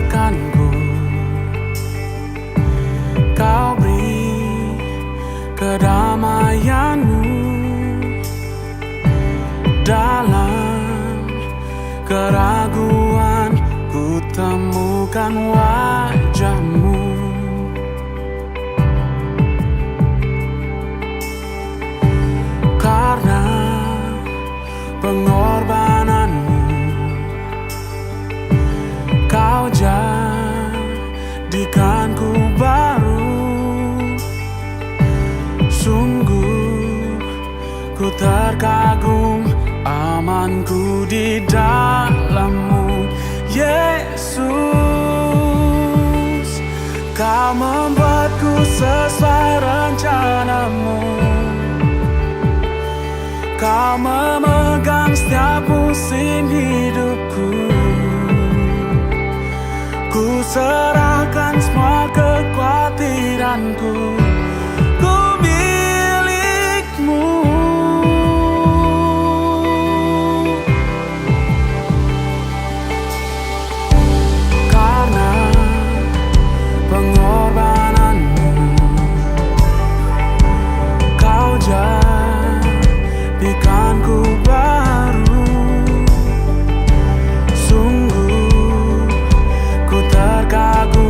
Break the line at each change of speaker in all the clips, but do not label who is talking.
tekanku. Kau beri kedamaianmu dalam keraguan. Ku temukan wajahmu. Karena pengorbananmu, kau jadikanku baru. Sungguh ku terkagum, amanku di dalam-Mu, Yesus. Kau membuatku sesuai rencana-Mu. Kau memegang setiap musim hidupku. Ku serahkan semua kekhawatiranku. Ku milik-Mu. Karena pengorbananmu, kau jadikanku baru. Sungguh ku terkagum,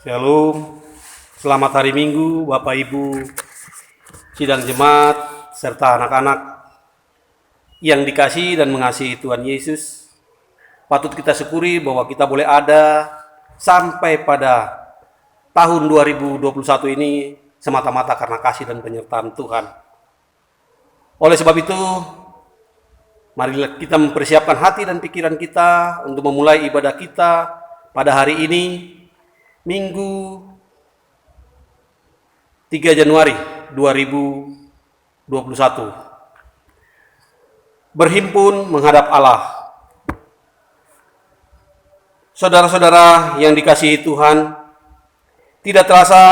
Shalom, selamat hari Minggu Bapak Ibu, sidang jemaat, serta anak-anak yang dikasihi dan mengasihi Tuhan Yesus. Patut kita syukuri bahwa kita boleh ada sampai pada tahun 2021 ini semata-mata karena kasih dan penyertaan Tuhan. Oleh sebab itu, marilah kita mempersiapkan hati dan pikiran kita untuk memulai ibadah kita pada hari ini, Minggu 3 Januari 2021. Berhimpun menghadap Allah. Saudara-saudara yang dikasihi Tuhan, tidak terasa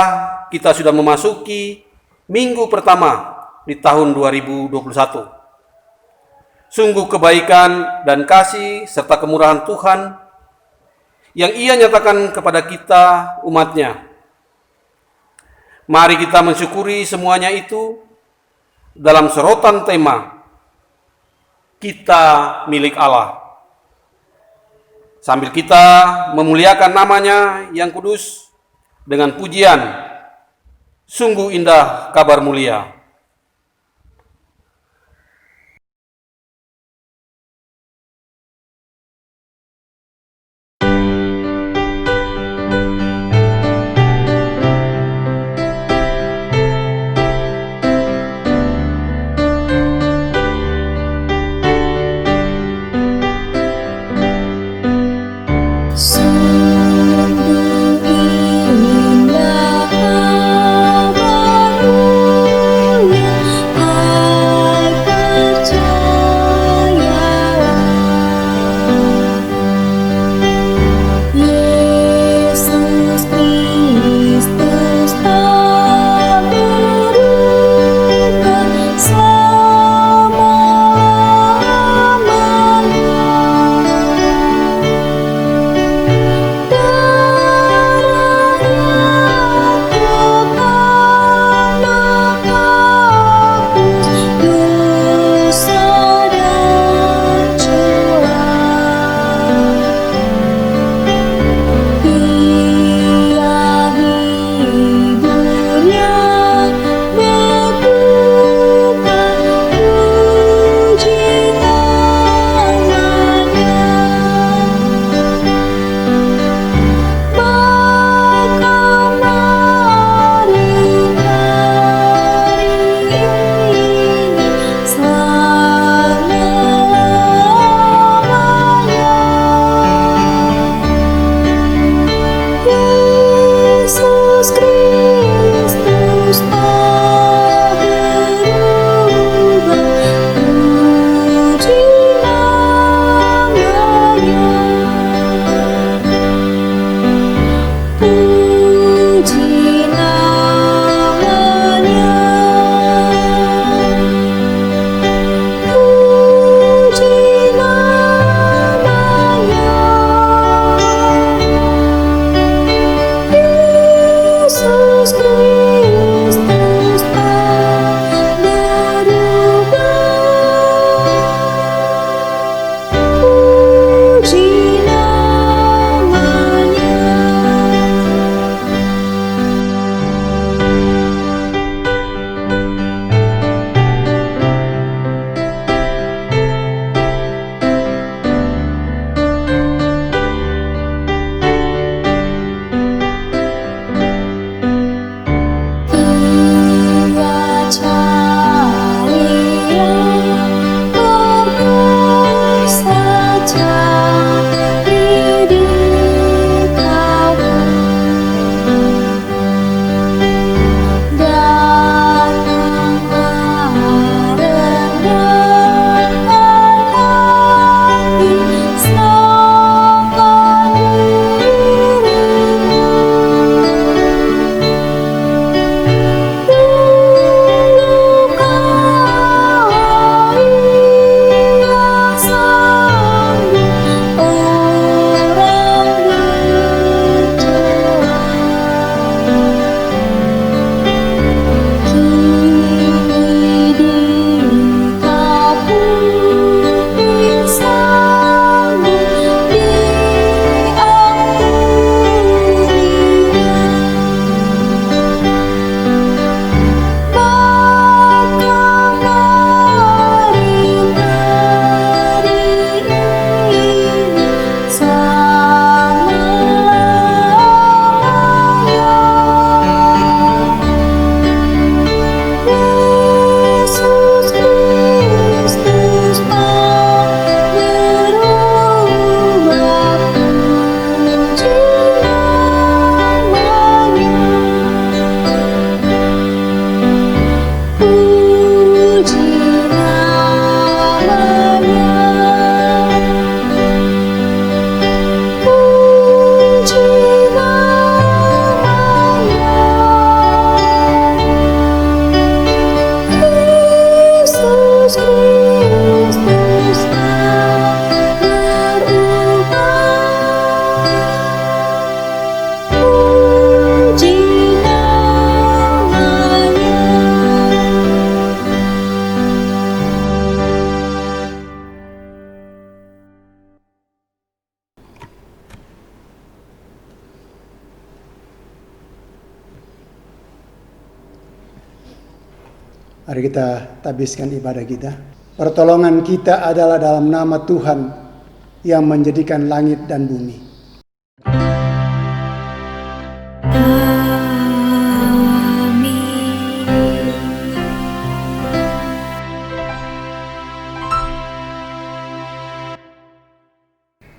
kita sudah memasuki minggu pertama di tahun 2021. Sungguh kebaikan dan kasih serta kemurahan Tuhan yang Ia nyatakan kepada kita umat-Nya. Mari kita mensyukuri semuanya itu dalam sorotan tema kita milik Allah. Sambil kita memuliakan namanya yang kudus dengan pujian, sungguh indah kabar mulia.
puji namanya.
Mari kita tabiskan ibadah kita. Pertolongan kita adalah dalam nama Tuhan yang menjadikan langit dan bumi.
Amin.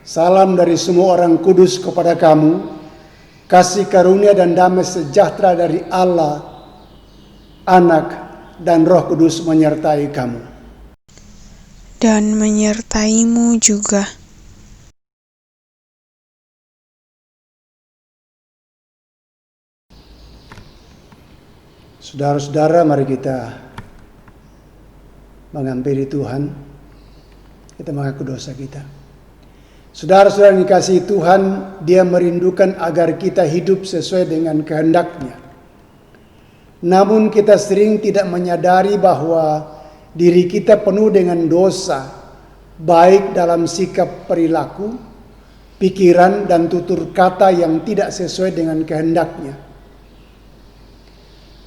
Salam dari semua orang kudus kepada kamu. Kasih karunia dan damai sejahtera dari Allah, Anak, dan Roh Kudus menyertai kamu.
Dan menyertaimu juga.
Saudara-saudara, mari kita menghampiri Tuhan. Kita mengaku dosa kita. Saudara-saudara yang dikasihi Tuhan, Dia merindukan agar kita hidup sesuai dengan kehendak-Nya. Namun kita sering tidak menyadari bahwa diri kita penuh dengan dosa, baik dalam sikap perilaku, pikiran, dan tutur kata yang tidak sesuai dengan kehendak-Nya.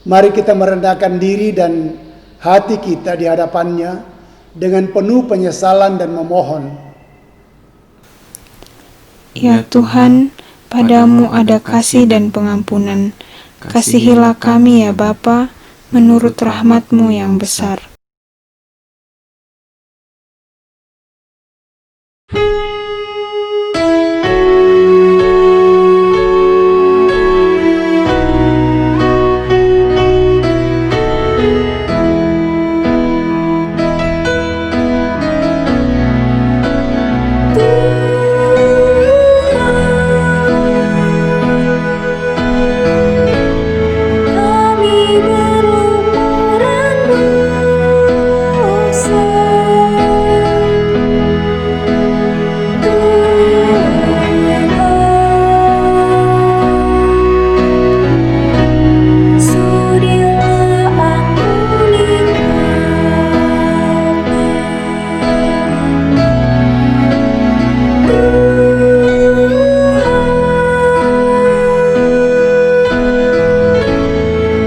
Mari kita merendahkan diri dan hati kita di hadapan-Nya dengan penuh penyesalan dan memohon.
Ya Tuhan, padamu ada kasih dan pengampunan. Kasihilah kami ya Bapa, menurut rahmat-Mu yang besar.
Kami berumuran dosa. Tuhan, sudilah ampuni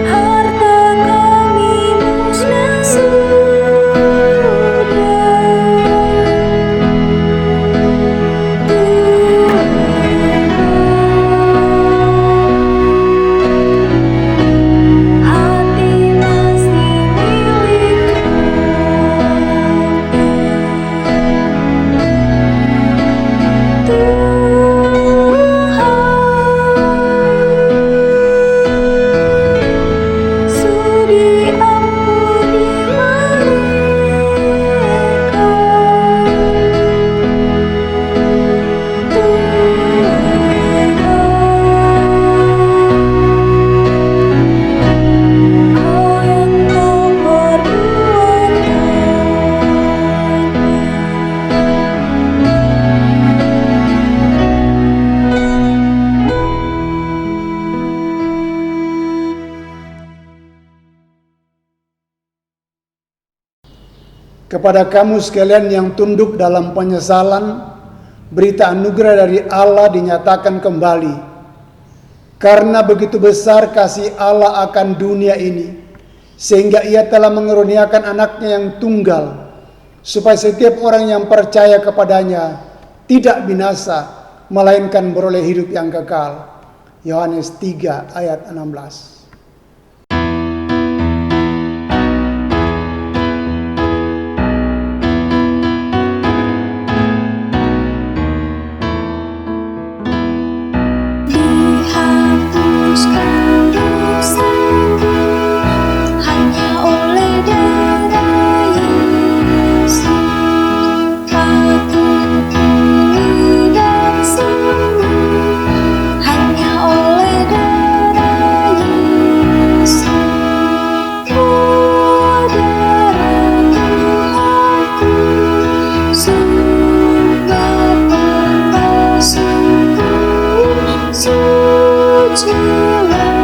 harta kami musnah sudah. Hati masih milik Tuhan, sudi ampuni mereka. Tuhan, Kau yang Kau
Kepada kamu sekalian yang tunduk dalam penyesalan, berita anugerah dari Allah dinyatakan kembali. Karena begitu besar kasih Allah akan dunia ini, sehingga Ia telah mengeruniakan anaknya yang tunggal, supaya setiap orang yang percaya kepadanya tidak binasa, melainkan beroleh hidup yang kekal. Yohanes 3 ayat 16.
dihapuskan dosaku hanya oleh darah Yesus. Aku pulih dan sembuh hanya oleh darah Yesus. Oh, darah Tuhanku, sumber pembasuhku, sucilah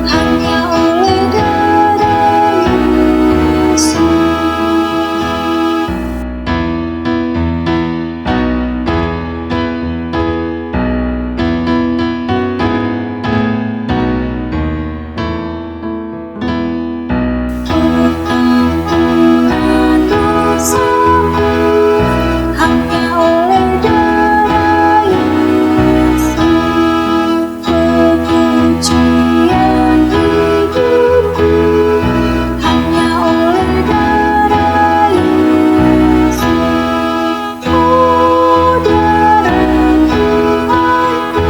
hanya oleh darah Yesus. Pengampunan dosamu hanya oleh darah Yesus. Penyucian hidupku hanya oleh darah Yesus. Oh, darah Tuhanku,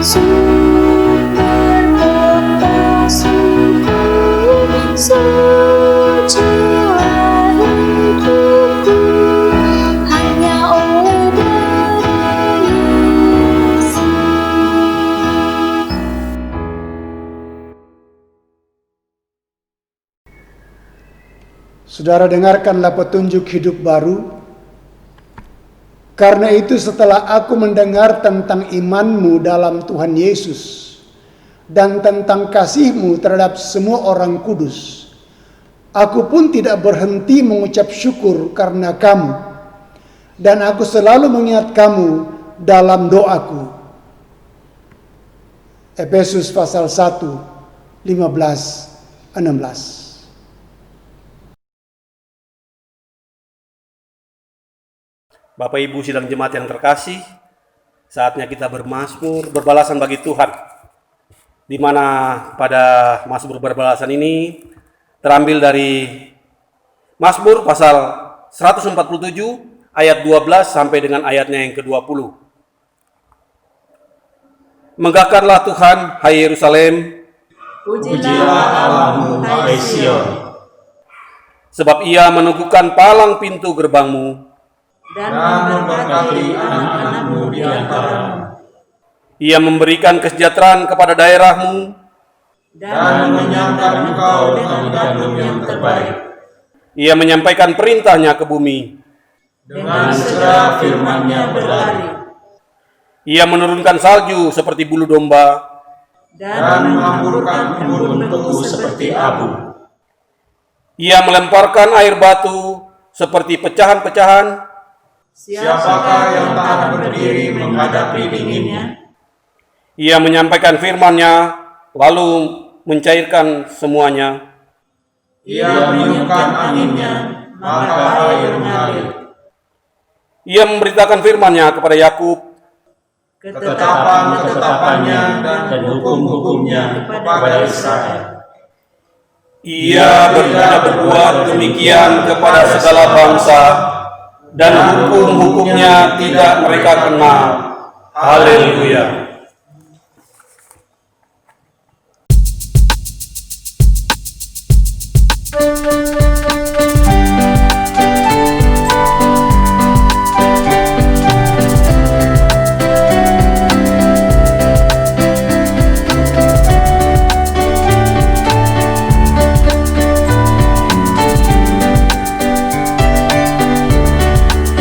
sumber kekasihku, sucilah hidupku hanya oleh darah Yesus.
Saudara, dengarkanlah petunjuk hidup baru. Karena itu setelah aku mendengar tentang imanmu dalam Tuhan Yesus dan tentang kasihmu terhadap semua orang kudus, aku pun tidak berhenti mengucap syukur karena kamu, dan aku selalu mengingat kamu dalam doaku. Efesus pasal 1, 15-16.
Bapak Ibu sidang jemaat yang terkasih, saatnya kita bermazmur berbalasan bagi Tuhan, di mana pada mazmur berbalasan ini terambil dari Mazmur pasal 147 ayat 12 sampai dengan ayatnya yang ke-20. Megahkanlah Tuhan, hai Yerusalem,
Pujilah Allahmu, hai Sion,
sebab Ia meneguhkan palang pintu gerbangmu.
dan memberkati anak-anakmu di antaramu,
Ia memberikan kesejahteraan kepada daerahmu.
dan menyangkap engkau dengan gandum yang terbaik.
Ia menyampaikan perintahnya ke bumi.
Dengan segera firman-Nya berlari,
Ia menurunkan salju seperti bulu domba.
dan menghamburkan embun beku seperti abu.
Ia melemparkan air batu seperti pecahan-pecahan.
Siapakah yang tahan berdiri menghadapi dinginnya?
Ia menyampaikan firman-Nya, lalu mencairkan semuanya.
Ia meniupkan anginnya, maka air mengalir.
Ia memberitakan firman-Nya kepada Yakub.
Ketetapan-ketetapannya dan hukum-hukumnya kepada Israel.
Ia berbuat demikian kepada segala bangsa, dan hukum-hukumnya tidak mereka kenal. Haleluya.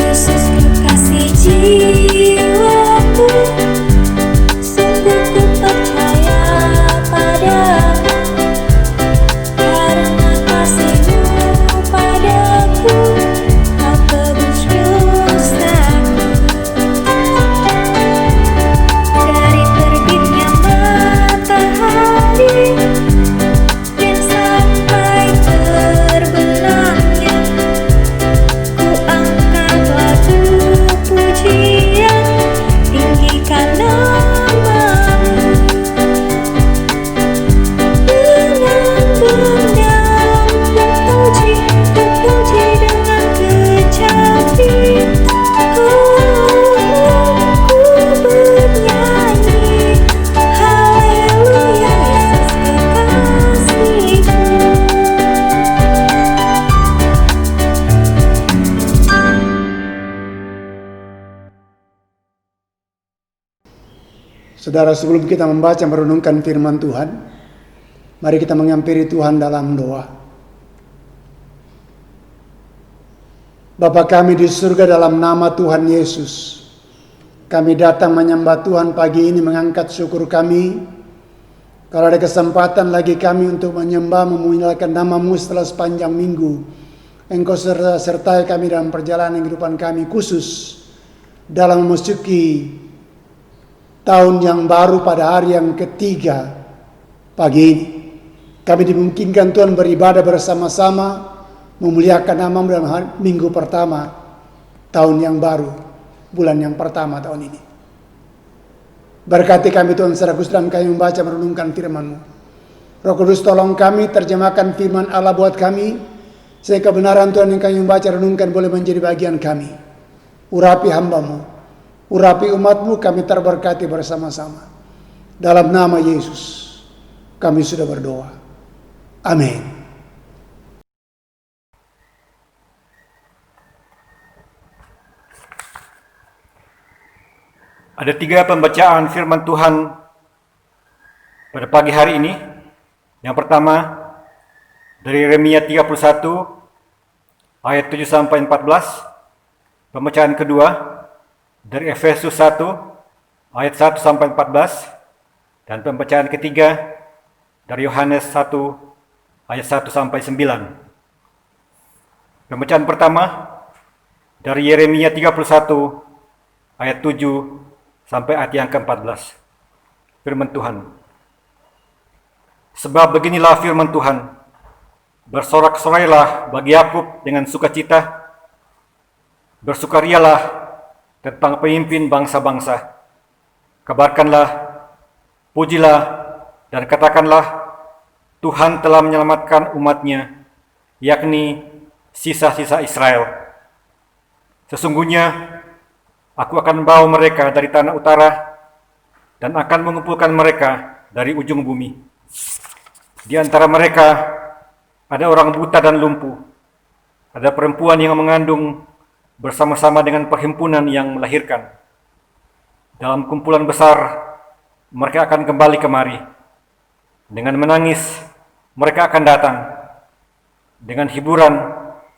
Yesus kekasih jiwaku, sungguh ku percaya padamu, karena kasih-Mu padaku, Kau tebus dosaku. Dari terbitnya matahari dan sampai terbenamnya, ku angkat lagu pujian, tinggikan nama-Mu. Dengan gendang terpuji dengan kecapi, ku bernyanyi, haleluya, Yesus kekasihku.
Saudara, sebelum kita membaca merenungkan firman Tuhan, mari kita menghampiri Tuhan dalam doa. Bapa kami di surga, dalam nama Tuhan Yesus, kami datang menyembah Tuhan pagi ini, mengangkat syukur kami Kalau ada kesempatan lagi kami untuk menyembah, memuliakan nama-Mu setelah sepanjang minggu, Engkau sertai kami dalam perjalanan kehidupan kami, khusus dalam memasuki tahun yang baru pada hari yang ketiga pagi ini. Kami dimungkinkan Tuhan beribadah bersama-sama, memuliakan nama-Mu dalam minggu pertama tahun yang baru, bulan yang pertama tahun ini. Berkati kami Tuhan secara khusus dalam kami membaca merenungkan firman-Mu. Roh Kudus tolong kami terjemahkan firman Allah buat kami, sehingga kebenaran Tuhan yang kami membaca renungkan boleh menjadi bagian kami. Urapi hamba-Mu, urapi umat-Mu, kami terberkati bersama-sama. Dalam nama Yesus kami sudah berdoa. Amin.
Ada 3 pembacaan firman Tuhan pada pagi hari ini. Yang pertama dari Yeremia 31 ayat 7 sampai 14. Pembacaan kedua dari Efesus 1 ayat 1 sampai 14. Dan pembacaan ketiga dari Yohanes 1 ayat 1 sampai 9. Pembacaan pertama dari Yeremia 31 ayat 7 sampai ayat yang ke-14. Firman Tuhan. Sebab beginilah firman Tuhan, bersorak-sorailah bagi Yakub dengan sukacita, bersukarialah tentang pemimpin bangsa-bangsa. Kabarkanlah, pujilah, dan katakanlah, Tuhan telah menyelamatkan umat-Nya, yakni sisa-sisa Israel. Sesungguhnya, Aku akan membawa mereka dari tanah utara dan akan mengumpulkan mereka dari ujung bumi. Di antara mereka ada orang buta dan lumpuh, ada perempuan yang mengandung bersama-sama dengan perhimpunan yang melahirkan. Dalam kumpulan besar, mereka akan kembali kemari. Dengan menangis, mereka akan datang. Dengan hiburan,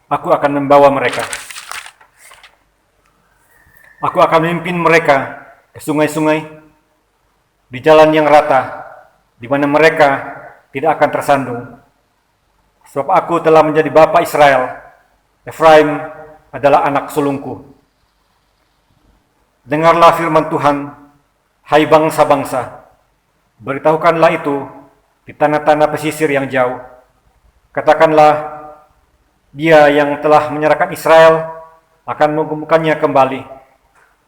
aku akan membawa mereka. Aku akan memimpin mereka ke sungai-sungai, di jalan yang rata, di mana mereka tidak akan tersandung. Sebab aku telah menjadi bapa Israel, Efraim adalah anak sulungku. Dengarlah firman Tuhan, hai bangsa-bangsa, beritahukanlah itu di tanah-tanah pesisir yang jauh. Katakanlah, Dia yang telah menyerahkan Israel akan mengumpulkannya kembali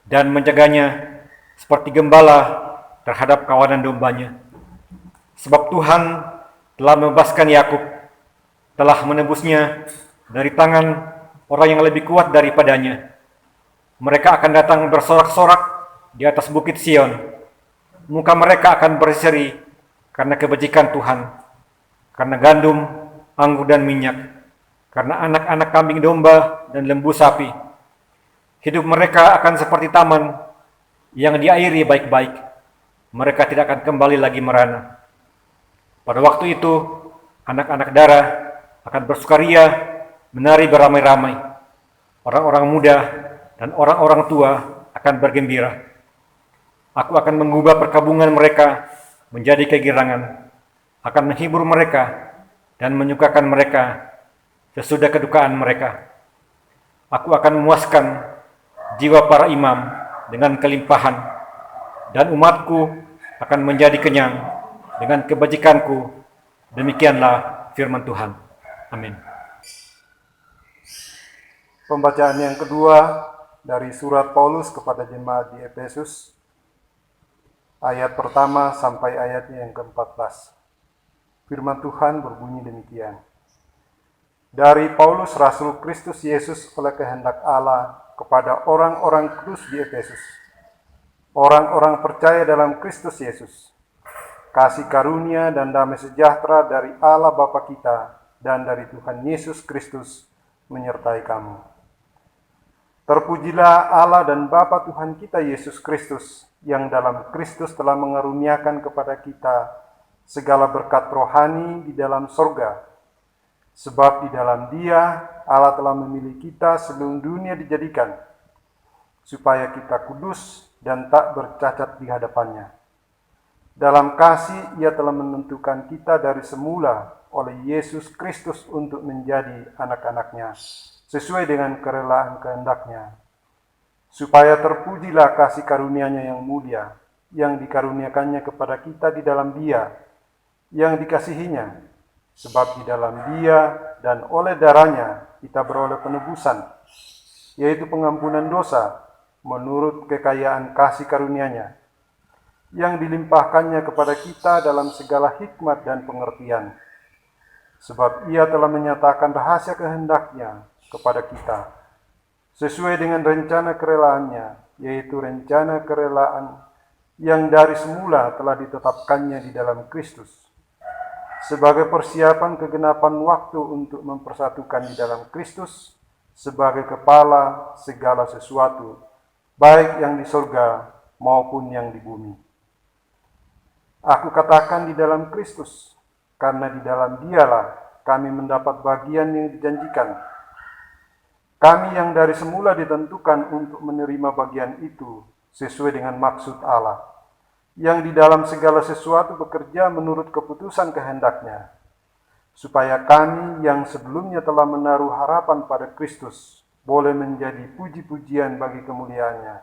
dan menjaganya seperti gembala terhadap kawanan dombanya. Sebab Tuhan telah membebaskan Yakub, telah menebusnya dari tangan orang yang lebih kuat daripadanya. Mereka akan datang bersorak-sorak di atas bukit Sion. Muka mereka akan berseri karena kebajikan Tuhan, karena gandum, anggur dan minyak, karena anak-anak kambing domba dan lembu sapi. Hidup mereka akan seperti taman yang diairi baik-baik. Mereka tidak akan kembali lagi merana. Pada waktu itu, anak-anak darah akan bersukaria, menari beramai-ramai. Orang-orang muda dan orang-orang tua akan bergembira. Aku akan mengubah perkabungan mereka menjadi kegirangan, akan menghibur mereka dan menyukakan mereka sesudah kedukaan mereka. Aku akan memuaskan jiwa para imam dengan kelimpahan, dan umatku akan menjadi kenyang dengan kebajikanku. Demikianlah firman Tuhan. Amin.
Pembacaan yang kedua dari surat Paulus kepada jemaat di Efesus, ayat pertama sampai ayat yang ke-14. Firman Tuhan berbunyi demikian. Dari Paulus, Rasul Kristus Yesus oleh kehendak Allah, kepada orang-orang kudus di Efesus, orang-orang percaya dalam Kristus Yesus, kasih karunia dan damai sejahtera dari Allah Bapa kita dan dari Tuhan Yesus Kristus menyertai kamu. Terpujilah Allah dan Bapa Tuhan kita Yesus Kristus, yang dalam Kristus telah mengaruniakan kepada kita segala berkat rohani di dalam sorga. Sebab di dalam Dia Allah telah memilih kita sebelum dunia dijadikan, supaya kita kudus dan tak bercacat di hadapan-Nya. Dalam kasih ia telah menentukan kita dari semula oleh Yesus Kristus untuk menjadi anak-anaknya, sesuai dengan kerelaan kehendak-Nya, supaya terpujilah kasih karunia-Nya yang mulia, yang dikaruniakannya kepada kita di dalam Dia, yang dikasihinya, sebab di dalam Dia dan oleh darah-Nya kita beroleh penebusan, yaitu pengampunan dosa, menurut kekayaan kasih karunia-Nya, yang dilimpahkannya kepada kita dalam segala hikmat dan pengertian. Sebab ia telah menyatakan rahasia kehendak-Nya kepada kita, sesuai dengan rencana kerelaan-Nya, yaitu rencana kerelaan yang dari semula telah ditetapkannya di dalam Kristus, sebagai persiapan kegenapan waktu untuk mempersatukan di dalam Kristus, sebagai kepala segala sesuatu, baik yang di surga maupun yang di bumi. Aku katakan di dalam Kristus, karena di dalam Dialah kami mendapat bagian yang dijanjikan. Kami yang dari semula ditentukan untuk menerima bagian itu sesuai dengan maksud Allah, yang di dalam segala sesuatu bekerja menurut keputusan kehendak-Nya, supaya kami yang sebelumnya telah menaruh harapan pada Kristus boleh menjadi puji-pujian bagi kemuliaan-Nya.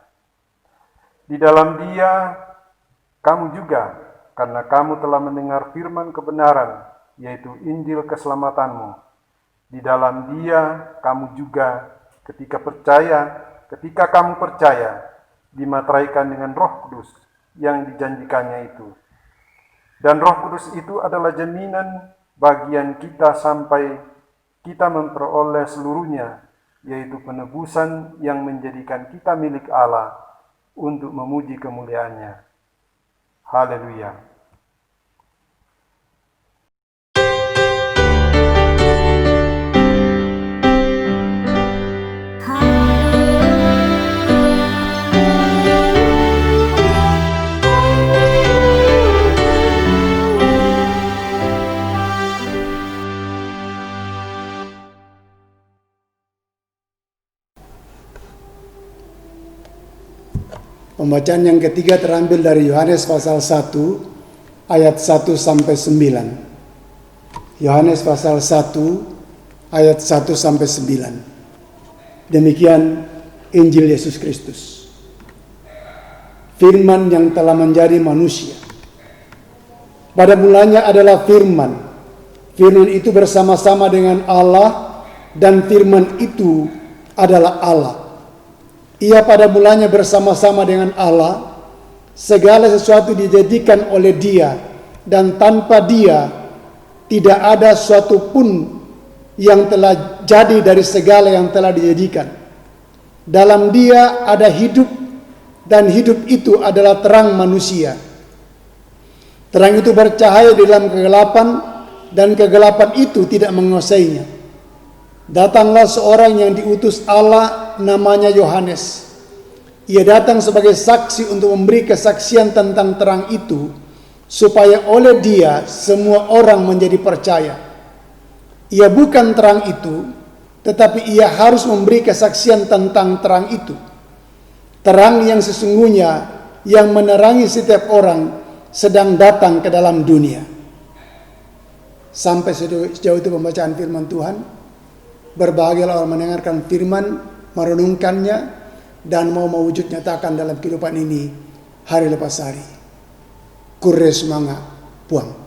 Di dalam Dia, kamu juga, karena kamu telah mendengar firman kebenaran, yaitu Injil keselamatanmu. Di dalam Dia, kamu juga ketika kamu percaya, dimateraikan dengan Roh Kudus yang dijanjikannya itu. Dan Roh Kudus itu adalah jaminan bagian kita sampai kita memperoleh seluruhnya, yaitu penebusan yang menjadikan kita milik Allah untuk memuji kemuliaan-Nya. Haleluya.
Pembacaan yang ketiga terambil dari Yohanes pasal 1 ayat 1 sampai 9. Yohanes pasal 1 ayat 1 sampai 9. Demikian Injil Yesus Kristus. Firman yang telah menjadi manusia. Pada mulanya adalah firman. Firman itu bersama-sama dengan Allah, dan firman itu adalah Allah. Ia pada mulanya bersama-sama dengan Allah. Segala sesuatu dijadikan oleh Dia, dan tanpa Dia tidak ada suatu pun yang telah jadi dari segala yang telah dijadikan. Dalam Dia ada hidup, dan hidup itu adalah terang manusia. Terang itu bercahaya di dalam kegelapan, dan kegelapan itu tidak menguasainya. Datanglah seorang yang diutus Allah, namanya Yohanes. Ia datang sebagai saksi untuk memberi kesaksian tentang terang itu, supaya oleh Dia semua orang menjadi percaya. Ia bukan terang itu, tetapi ia harus memberi kesaksian tentang terang itu. Terang yang sesungguhnya yang menerangi setiap orang sedang datang ke dalam dunia. Sampai sejauh itu pembacaan firman Tuhan. Berbahagialah orang mendengarkan firman, merenungkannya, dan mau mewujud nyatakan dalam kehidupan ini hari lepas hari. Kure semangat, puang.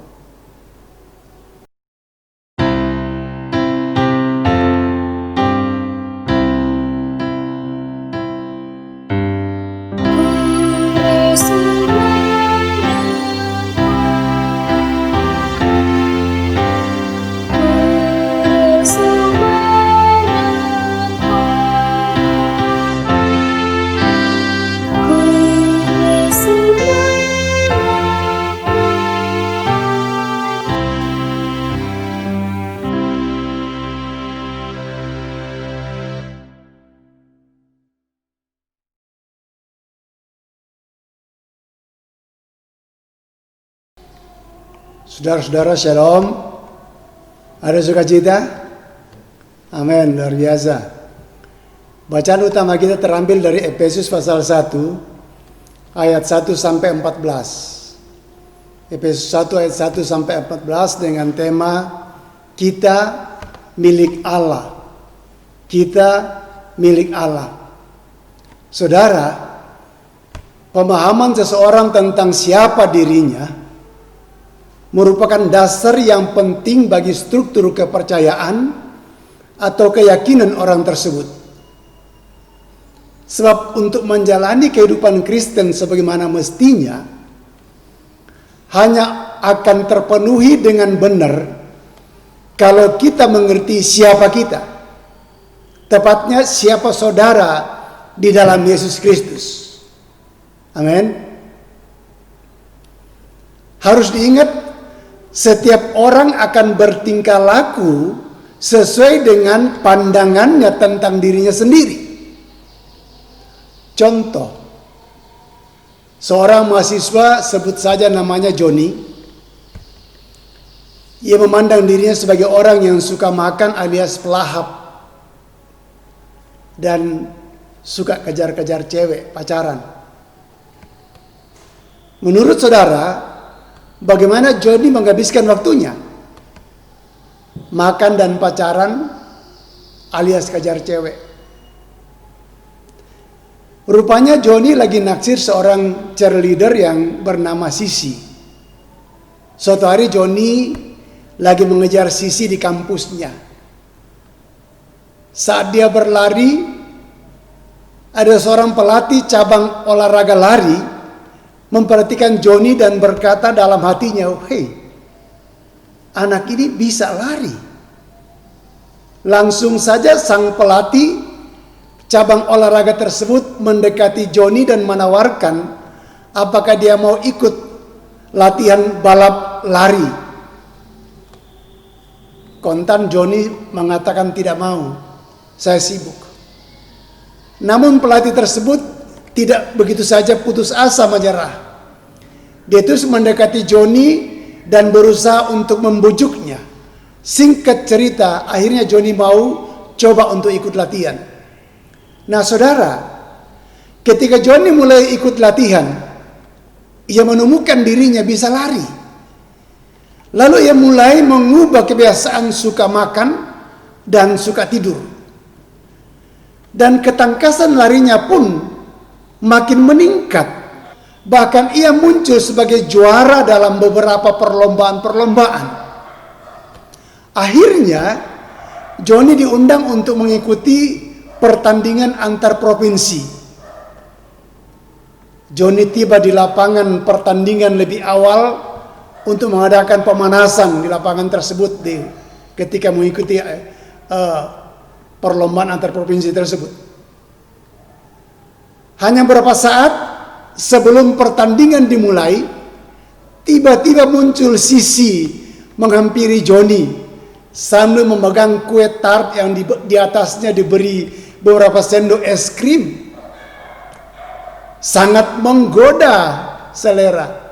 Saudara-saudara, shalom. Ada sukacita? Amin, luar biasa. Bacaan utama kita terambil dari Efesus pasal 1 ayat 1 sampai 14. Efesus 1 ayat 1 sampai 14 dengan tema kita milik Allah. Kita milik Allah. Saudara, pemahaman seseorang tentang siapa dirinya merupakan dasar yang penting bagi struktur kepercayaan atau keyakinan orang tersebut. Sebab untuk menjalani kehidupan Kristen sebagaimana mestinya hanya akan terpenuhi dengan benar kalau kita mengerti siapa kita. Tepatnya siapa saudara di dalam Yesus Kristus. Amin. Harus diingat, setiap orang akan bertingkah laku sesuai dengan pandangannya tentang dirinya sendiri. Contoh, seorang mahasiswa, sebut saja namanya Joni. Ia memandang dirinya sebagai orang yang suka makan alias pelahap dan suka kejar-kejar cewek, pacaran. Menurut saudara, bagaimana Joni menghabiskan waktunya? Makan dan pacaran alias kejar cewek. Rupanya Joni lagi naksir seorang cheerleader yang bernama Sisi. Suatu hari Joni lagi mengejar Sisi di kampusnya. Saat dia berlari, ada seorang pelatih cabang olahraga lari memperhatikan Joni dan berkata dalam hatinya, "Hei, anak ini bisa lari." Langsung saja sang pelatih cabang olahraga tersebut mendekati Joni dan menawarkan apakah dia mau ikut latihan balap lari. Kontan Joni mengatakan tidak mau, saya sibuk. Namun pelatih tersebut tidak begitu saja putus asa menyerah. Dia terus mendekati Joni dan berusaha untuk membujuknya. Singkat cerita, akhirnya Joni mau coba untuk ikut latihan. Nah saudara, ketika Joni mulai ikut latihan, ia menemukan dirinya bisa lari. Lalu ia mulai mengubah kebiasaan suka makan dan suka tidur. Dan ketangkasan larinya pun makin meningkat. Bahkan ia muncul sebagai juara dalam beberapa perlombaan-perlombaan. Akhirnya Joni diundang untuk mengikuti pertandingan antar provinsi. Joni tiba di lapangan pertandingan lebih awal untuk mengadakan pemanasan di lapangan tersebut ketika mengikuti perlombaan antar provinsi tersebut. Hanya beberapa saat sebelum pertandingan dimulai, tiba-tiba muncul Sisi menghampiri Joni sambil memegang kue tart yang di atasnya diberi beberapa sendok es krim. Sangat menggoda selera.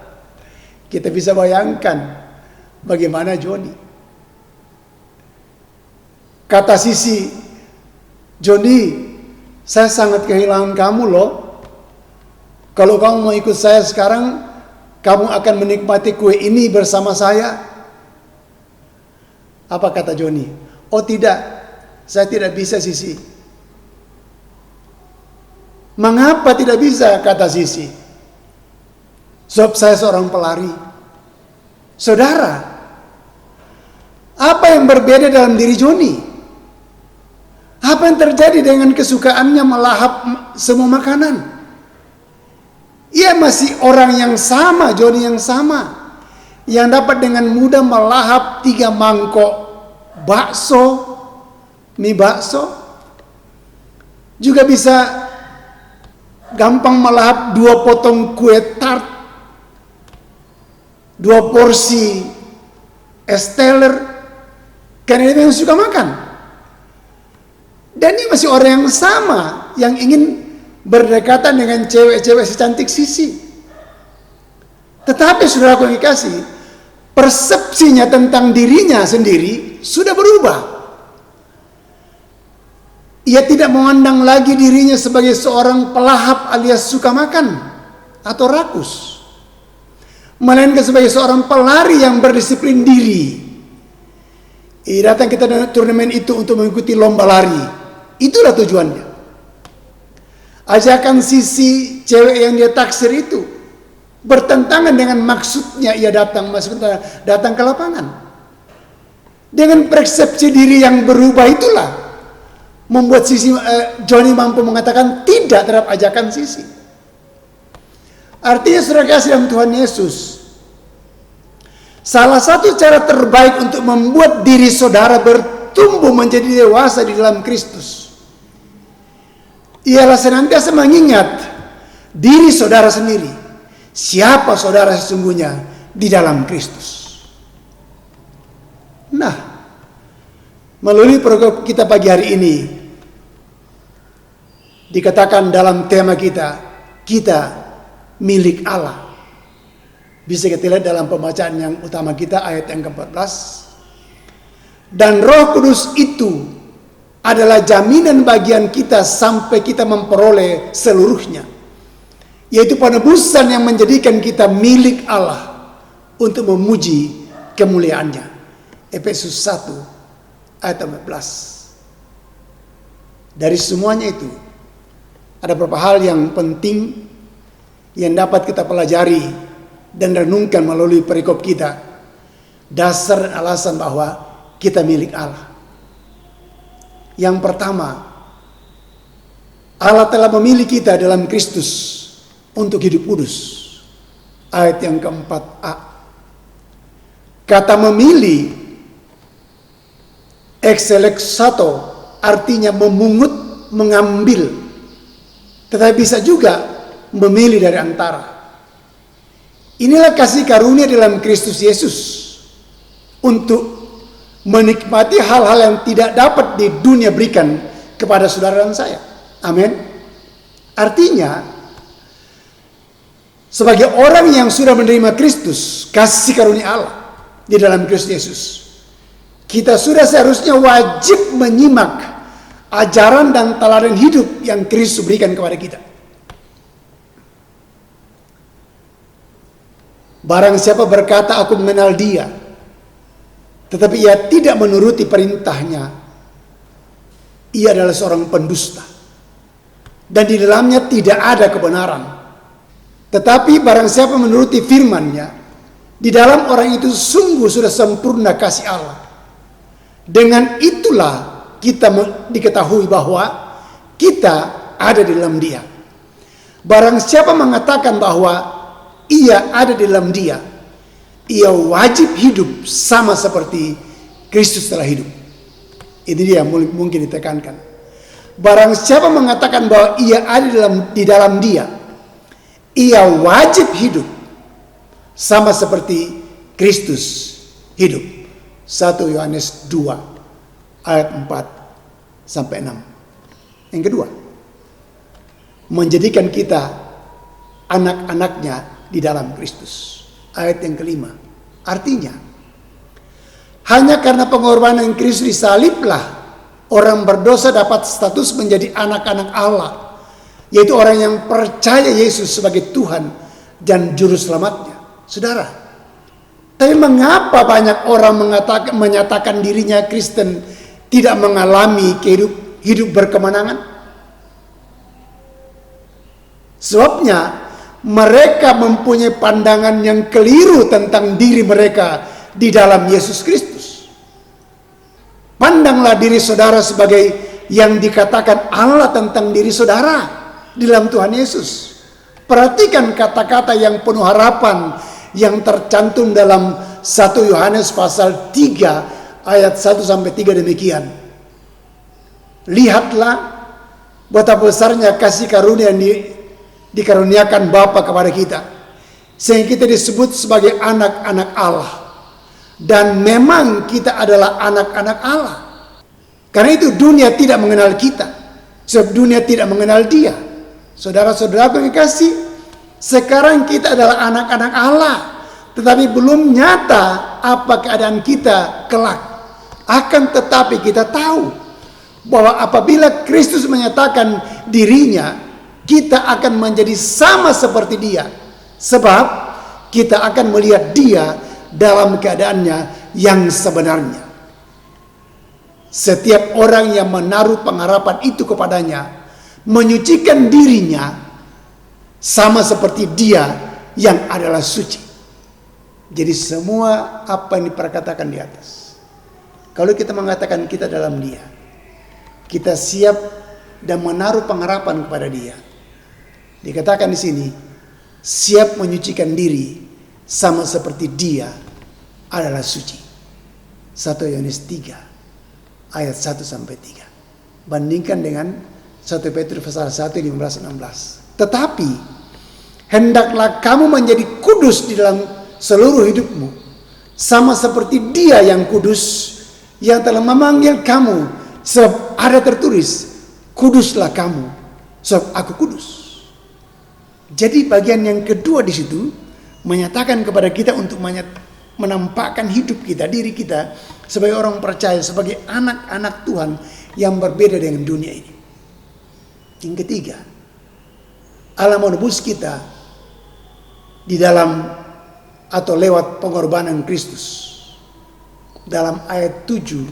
Kita bisa bayangkan bagaimana Joni. Kata Sisi, "Joni, saya sangat kehilangan kamu loh. Kalau kamu mau ikut saya sekarang, kamu akan menikmati kue ini bersama saya." Apa kata Joni? "Oh tidak, saya tidak bisa Sisi." "Mengapa tidak bisa?" kata Sisi. "Sebab saya seorang pelari." Saudara, apa yang berbeda dalam diri Joni? Apa yang terjadi dengan kesukaannya melahap semua makanan? Ia masih orang yang sama, Joni yang sama, yang dapat dengan mudah melahap 3 mangkok bakso, mie bakso. Juga bisa gampang melahap 2 potong kue tart, 2 porsi es teler, karena dia yang suka makan. Dan dia masih orang yang sama, yang ingin berdekatan dengan cewek-cewek secantik Sisi. Tetapi saudara yang dikasih, persepsinya tentang dirinya sendiri sudah berubah. Ia tidak memandang lagi dirinya sebagai seorang pelahap alias suka makan atau rakus. melainkan sebagai seorang pelari yang berdisiplin diri. Datang kita turnamen itu untuk mengikuti lomba lari. Itulah tujuannya. Ajakan sisi cewek yang dia taksir itu bertentangan dengan maksudnya ia datang ke lapangan. Dengan persepsi diri yang berubah itulah membuat Johnny mampu mengatakan tidak terhadap ajakan sisi. Artinya saudara kasih dalam Tuhan Yesus, salah satu cara terbaik untuk membuat diri saudara bertumbuh menjadi dewasa di dalam Kristus ialah senantiasa mengingat diri saudara sendiri. Siapa saudara sesungguhnya di dalam Kristus. Nah, melalui program kita pagi hari ini dikatakan dalam tema kita milik Allah. Bisa kita lihat dalam pembacaan yang utama kita ayat yang ke-14. Dan Roh Kudus itu adalah jaminan bagian kita sampai kita memperoleh seluruhnya, yaitu penebusan yang menjadikan kita milik Allah untuk memuji kemuliaannya. Efesus 1 ayat 14. Dari semuanya itu ada beberapa hal yang penting yang dapat kita pelajari dan renungkan melalui perikop kita. Dasar dan alasan bahwa kita milik Allah. Yang pertama, Allah telah memilih kita dalam Kristus untuk hidup kudus. Ayat yang ke-4a. Kata memilih, exelexato, artinya memungut, mengambil. Tetapi bisa juga memilih dari antara. Inilah kasih karunia dalam Kristus Yesus untuk menikmati hal-hal yang tidak dapat di dunia berikan kepada saudara dan saya. Amin. Artinya, sebagai orang yang sudah menerima Kristus, kasih karunia Allah di dalam Kristus Yesus, kita sudah seharusnya wajib menyimak ajaran dan teladan hidup yang Kristus berikan kepada kita. Barang siapa berkata aku mengenal dia, tetapi ia tidak menuruti perintahnya, ia adalah seorang pendusta, dan di dalamnya tidak ada kebenaran. Tetapi barang siapa menuruti firman-Nya, di dalam orang itu sungguh sudah sempurna kasih Allah. Dengan itulah kita diketahui bahwa kita ada di dalam Dia. Barang siapa mengatakan bahwa ia ada di dalam Dia, ia wajib hidup sama seperti Kristus telah hidup. Ini dia mungkin ditekankan. Barang siapa mengatakan bahwa ia ada di dalam Dia, ia wajib hidup sama seperti Kristus hidup. 1 Yohanes 2 ayat 4 sampai 6. Yang kedua, menjadikan kita anak-anaknya di dalam Kristus. Ayat yang kelima, artinya hanya karena pengorbanan Kristus disaliblah orang berdosa dapat status menjadi anak-anak Allah, yaitu orang yang percaya Yesus sebagai Tuhan dan Juru Selamatnya. Saudara, tapi mengapa banyak orang menyatakan dirinya Kristen tidak mengalami hidup berkemenangan? Sebabnya mereka mempunyai pandangan yang keliru tentang diri mereka di dalam Yesus Kristus. Pandanglah diri saudara sebagai yang dikatakan Allah tentang diri saudara di dalam Tuhan Yesus. Perhatikan kata-kata yang penuh harapan yang tercantum dalam 1 Yohanes pasal 3 ayat 1 sampai 3 demikian. Lihatlah betapa besarnya kasih karunia yang dikaruniakan Bapa kepada kita, sehingga kita disebut sebagai anak-anak Allah. Dan memang kita adalah anak-anak Allah. Karena itu dunia tidak mengenal kita, sebab dunia tidak mengenal Dia. Saudara-saudara yang kekasih, sekarang kita adalah anak-anak Allah, tetapi belum nyata apa keadaan kita kelak. Akan tetapi kita tahu bahwa apabila Kristus menyatakan dirinya, kita akan menjadi sama seperti Dia. Sebab kita akan melihat Dia dalam keadaannya yang sebenarnya. Setiap orang yang menaruh pengharapan itu kepadanya, menyucikan dirinya sama seperti Dia yang adalah suci. Jadi semua apa yang diperkatakan di atas, kalau kita mengatakan kita dalam Dia, kita siap dan menaruh pengharapan kepada Dia. Dikatakan di sini, siap menyucikan diri sama seperti Dia adalah suci. 1 Yohanes 3 ayat 1 sampai 3. Bandingkan dengan 1 Petrus pasal 1 15-16. Tetapi hendaklah kamu menjadi kudus di dalam seluruh hidupmu, sama seperti Dia yang kudus, yang telah memanggil kamu. Sebab ada tertulis, kuduslah kamu, sebab aku kudus. Jadi bagian yang kedua di situ menyatakan kepada kita untuk menampakkan hidup kita, diri kita sebagai orang percaya, sebagai anak-anak Tuhan yang berbeda dengan dunia ini. Yang ketiga, Allah menebus kita di dalam atau lewat pengorbanan Kristus. Dalam ayat 7,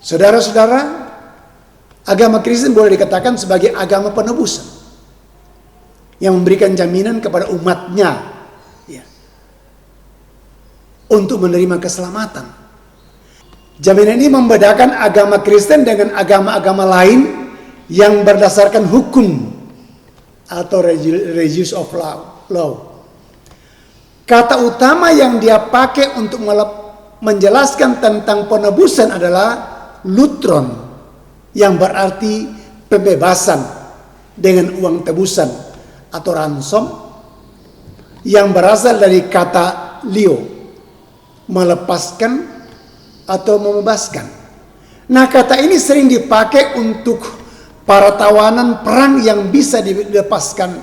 saudara-saudara, agama Kristen boleh dikatakan sebagai agama penebusan yang memberikan jaminan kepada umatnya ya, untuk menerima keselamatan. Jaminan ini membedakan agama Kristen dengan agama-agama lain yang berdasarkan hukum atau religious of law. Kata utama yang dia pakai untuk menjelaskan tentang penebusan adalah lutron, yang berarti pembebasan dengan uang tebusan atau ransom, yang berasal dari kata lio, melepaskan atau membebaskan. Nah, kata ini sering dipakai untuk para tawanan perang yang bisa dilepaskan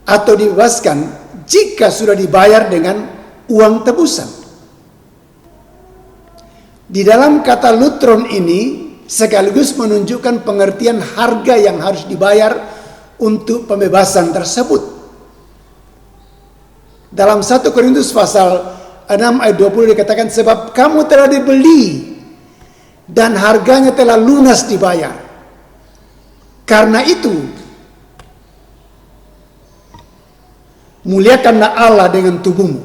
atau dibebaskan jika sudah dibayar dengan uang tebusan. Di dalam kata lutron ini sekaligus menunjukkan pengertian harga yang harus dibayar untuk pembebasan tersebut. Dalam 1 Korintus pasal 6 ayat 20 dikatakan, sebab kamu telah dibeli dan harganya telah lunas dibayar. Karena itu muliakanlah Allah dengan tubuhmu.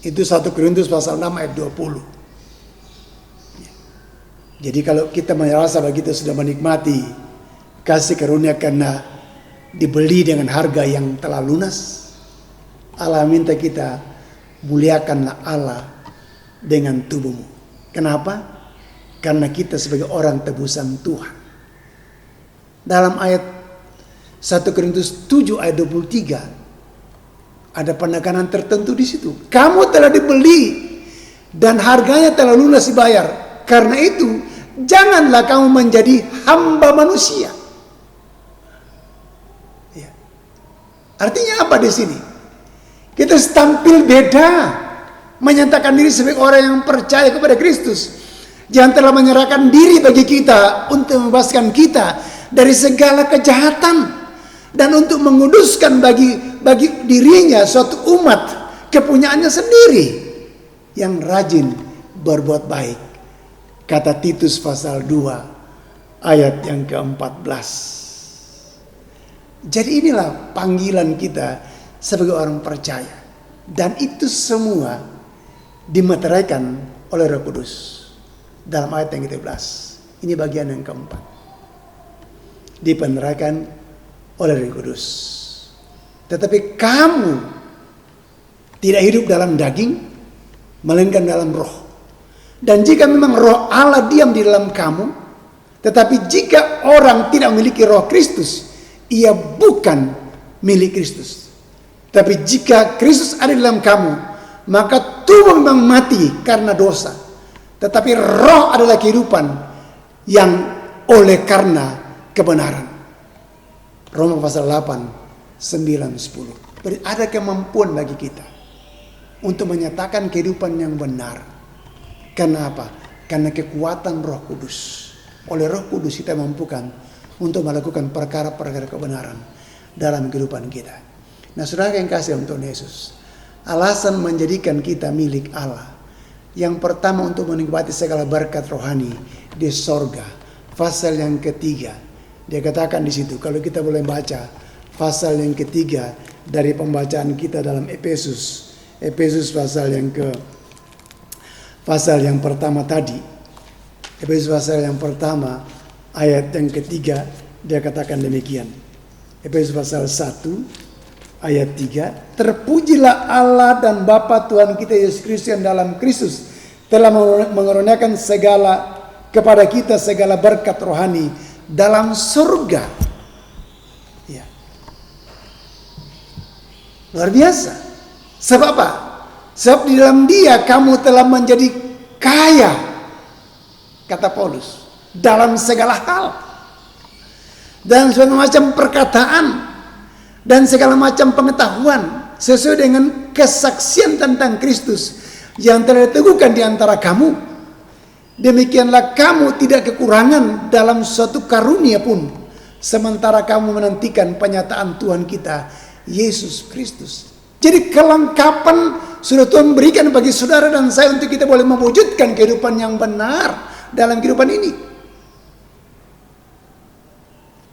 Itu 1 Korintus pasal 6 ayat 20. Jadi kalau kita merasa bahwa kita sudah menikmati kasih karunia karena dibeli dengan harga yang telah lunas, Allah minta kita muliakanlah Allah dengan tubuhmu. Kenapa? Karena kita sebagai orang tebusan Tuhan. Dalam ayat 1 Korintus 7 ayat 23 ada penekanan tertentu di situ. Kamu telah dibeli dan harganya telah lunas dibayar. Karena itu janganlah kamu menjadi hamba manusia. Ya. Artinya apa di sini? Kita tampil beda, menyatakan diri sebagai orang yang percaya kepada Kristus. Jangan telah menyerahkan diri bagi kita untuk membebaskan kita dari segala kejahatan dan untuk menguduskan bagi dirinya suatu umat kepunyaannya sendiri yang rajin berbuat baik. Kata Titus pasal 2 ayat yang ke-14. Jadi inilah panggilan kita sebagai orang percaya. Dan itu semua dimeteraikan oleh Roh Kudus dalam ayat yang ke-13. Ini bagian yang keempat. Dipeneraikan oleh Roh Kudus. Tetapi kamu tidak hidup dalam daging, melainkan dalam roh. Dan jika memang roh Allah diam di dalam kamu, tetapi jika orang tidak memiliki roh Kristus, ia bukan milik Kristus. Tapi jika Kristus ada di dalam kamu, maka tubuh memang mati karena dosa, tetapi roh adalah kehidupan yang oleh karena kebenaran. Roma pasal 8, 9, 10. Berarti ada kemampuan bagi kita untuk menyatakan kehidupan yang benar. Karena apa? Karena kekuatan Roh Kudus. Oleh Roh Kudus kita mampukan untuk melakukan perkara-perkara kebenaran dalam kehidupan kita. Nah, saudara yang kasih dalam Tuhan Yesus, alasan menjadikan kita milik Allah. Yang pertama untuk menikmati segala berkat rohani di sorga. Pasal yang ketiga, dia katakan di situ, kalau kita boleh baca pasal yang ketiga dari pembacaan kita dalam Efesus. Efesus pasal yang pertama tadi. Efesus pasal yang pertama ayat yang ketiga, dia katakan demikian. Efesus pasal 1 ayat 3, terpujilah Allah dan Bapa Tuhan kita Yesus Kristus yang dalam Kristus telah mengaruniakan kepada kita segala berkat rohani dalam surga. Ya. Luar biasa. Sebab apa? Sebab di dalam Dia kamu telah menjadi kaya, kata Paulus, dalam segala hal. Dan segala macam perkataan dan segala macam pengetahuan sesuai dengan kesaksian tentang Kristus yang telah diteguhkan di antara kamu. Demikianlah kamu tidak kekurangan dalam suatu karunia pun, sementara kamu menantikan penyataan Tuhan kita Yesus Kristus. Jadi kelengkapan sudah Tuhan berikan bagi saudara dan saya untuk kita boleh mewujudkan kehidupan yang benar dalam kehidupan ini.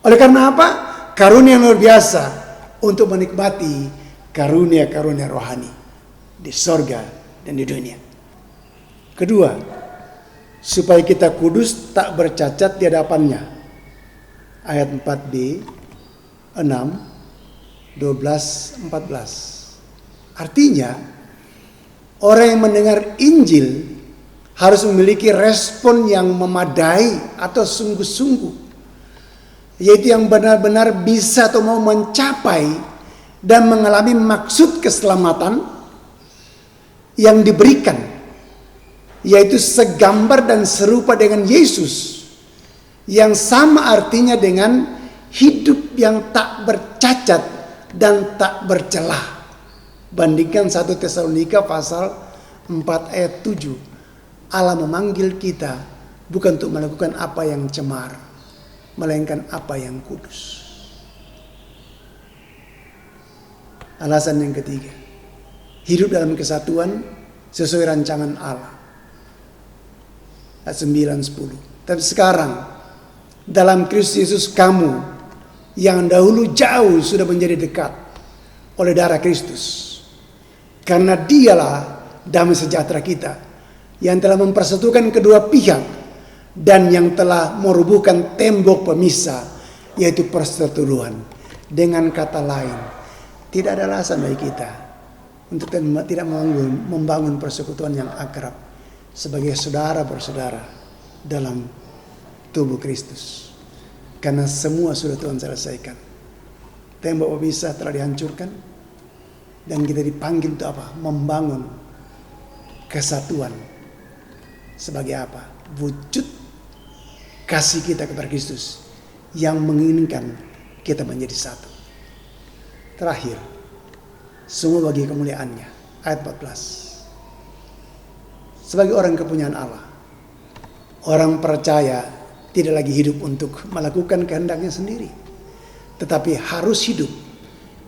Oleh karena apa? Karunia yang luar biasa untuk menikmati karunia-karunia rohani di sorga dan di dunia. Kedua, supaya kita kudus tak bercacat di hadapannya. Ayat 4b, 6, 12, 14. Artinya, orang yang mendengar Injil harus memiliki respon yang memadai atau sungguh-sungguh, yaitu yang benar-benar bisa atau mau mencapai dan mengalami maksud keselamatan yang diberikan, yaitu segambar dan serupa dengan Yesus, yang sama artinya dengan hidup yang tak bercacat dan tak bercelah. Bandingkan 1 Tesalonika pasal 4 ayat 7. Allah memanggil kita bukan untuk melakukan apa yang cemar, melainkan apa yang kudus. Alasan yang ketiga, hidup dalam kesatuan sesuai rancangan Allah. Ayat 9-10. Tapi sekarang dalam Kristus Yesus kamu yang dahulu jauh sudah menjadi dekat oleh darah Kristus. Karena Dialah damai sejahtera kita yang telah mempersatukan kedua pihak dan yang telah merubuhkan tembok pemisah, yaitu perseteruan. Dengan kata lain, tidak ada alasan bagi kita untuk tidak membangun persekutuan yang akrab sebagai saudara bersaudara dalam tubuh Kristus. Karena semua sudah Tuhan selesaikan. Tembok pemisah telah dihancurkan. Dan kita dipanggil untuk apa? Membangun kesatuan. Sebagai apa? Wujud kasih kita kepada Kristus yang menginginkan kita menjadi satu. Terakhir, semua bagi kemuliaannya. Ayat 14. Sebagai orang kepunyaan Allah, orang percaya tidak lagi hidup untuk melakukan kehendaknya sendiri, tetapi harus hidup